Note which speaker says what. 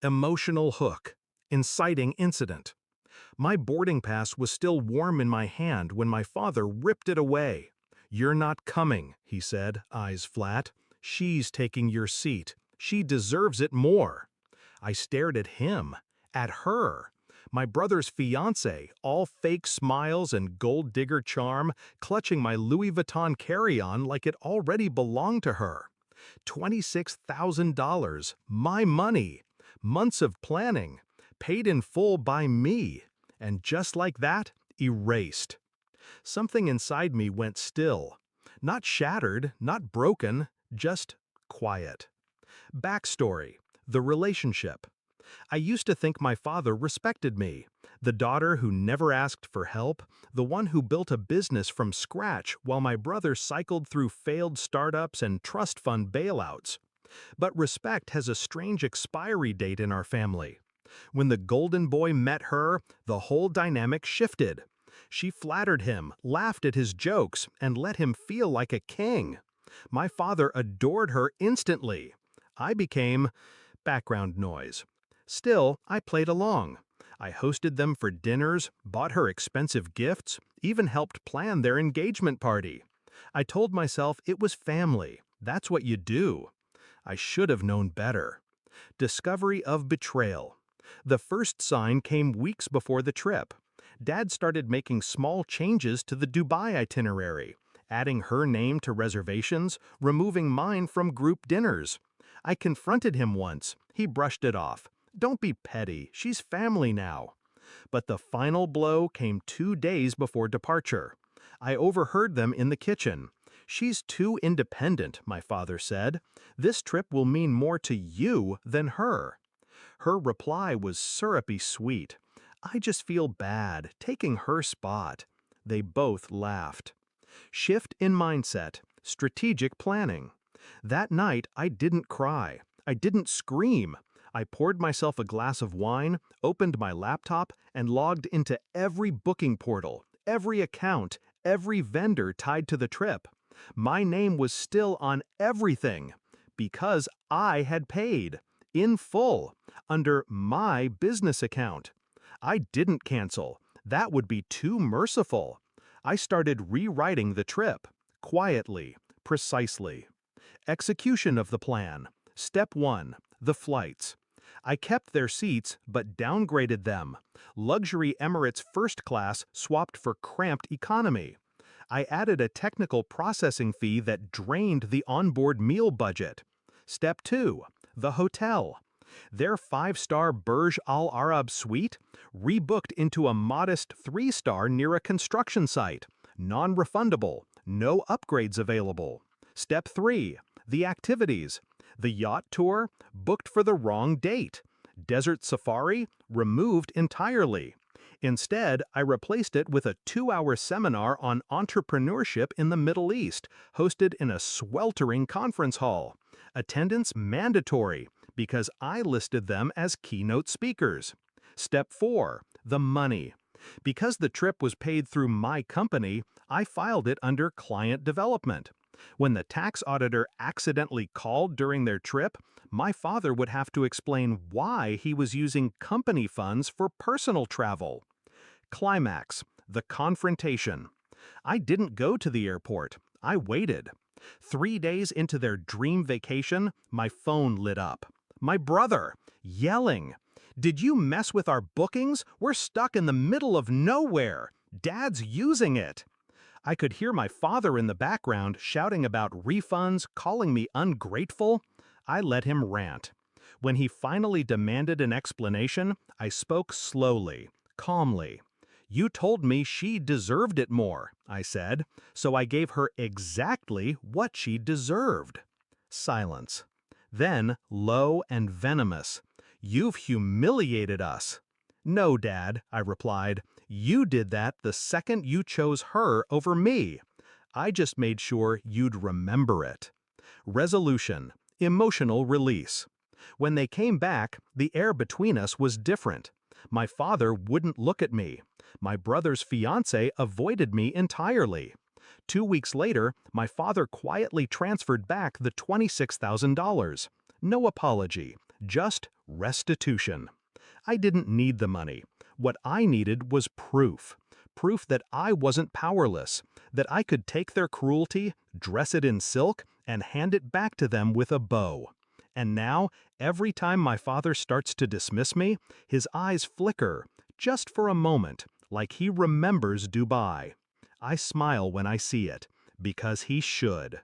Speaker 1: Emotional hook. Inciting incident. My boarding pass was still warm in my hand when my father ripped it away. "You're not coming," he said, eyes flat. "She's taking your seat. She deserves it more." I stared at him, at her. My brother's fiancée, all fake smiles and gold digger charm, clutching my Louis Vuitton carry-on like it already belonged to her. $26,000, my money. Months of planning, paid in full by me, and just like that, erased. Something inside me went still. Not shattered, not broken, just quiet. Backstory: the relationship. I used to think my father respected me, the daughter who never asked for help, the one who built a business from scratch while my brother cycled through failed startups and trust fund bailouts. But respect has a strange expiry date in our family. When the golden boy met her, the whole dynamic shifted. She flattered him, laughed at his jokes, and let him feel like a king. My father adored her instantly. I became background noise. Still, I played along. I hosted them for dinners, bought her expensive gifts, even helped plan their engagement party. I told myself it was family. That's what you do. I should have known better. Discovery of betrayal. The first sign came weeks before the trip. Dad started making small changes to the Dubai itinerary, adding her name to reservations, removing mine from group dinners. I confronted him once. He brushed it off. "Don't be petty. She's family now." But the final blow came 2 days before departure. I overheard them in the kitchen. "She's too independent," my father said. "This trip will mean more to you than her." Her reply was syrupy sweet. "I just feel bad, taking her spot." They both laughed. Shift in mindset, strategic planning. That night, I didn't cry. I didn't scream. I poured myself a glass of wine, opened my laptop, and logged into every booking portal, every account, every vendor tied to the trip. My name was still on everything because I had paid in full under my business account. I didn't cancel. That would be too merciful. I started rewriting the trip, quietly, precisely. Execution of the plan. Step 1. The flights. I kept their seats but downgraded them. Luxury Emirates first class swapped for cramped economy. I added a technical processing fee that drained the onboard meal budget. Step 2. The hotel. Their 5-star Burj Al Arab suite rebooked into a modest 3-star near a construction site. Non-refundable. No upgrades available. Step 3. The activities. The yacht tour booked for the wrong date. Desert safari removed entirely. Instead, I replaced it with a 2-hour seminar on entrepreneurship in the Middle East, hosted in a sweltering conference hall. Attendance mandatory, because I listed them as keynote speakers. Step 4. The money. Because the trip was paid through my company, I filed it under client development. When the tax auditor accidentally called during their trip, my father would have to explain why he was using company funds for personal travel. Climax. The confrontation. I didn't go to the airport. I waited. 3 days into their dream vacation, my phone lit up. My brother, yelling, "Did you mess with our bookings? We're stuck in the middle of nowhere. Dad's using it." I could hear my father in the background shouting about refunds, calling me ungrateful. I let him rant. When he finally demanded an explanation, I spoke slowly, calmly. "You told me she deserved it more," I said, "so I gave her exactly what she deserved." Silence. Then, low and venomous, "You've humiliated us." "No, Dad," I replied. "You did that the second you chose her over me. I just made sure you'd remember it." Resolution. Emotional release. When they came back, the air between us was different. My father wouldn't look at me. My brother's fiancée avoided me entirely. 2 weeks later, my father quietly transferred back the $26,000. No apology, just restitution. I didn't need the money. What I needed was proof. Proof that I wasn't powerless, that I could take their cruelty, dress it in silk, and hand it back to them with a bow. And now, every time my father starts to dismiss me, his eyes flicker, just for a moment, like he remembers Dubai. I smile when I see it, because he should.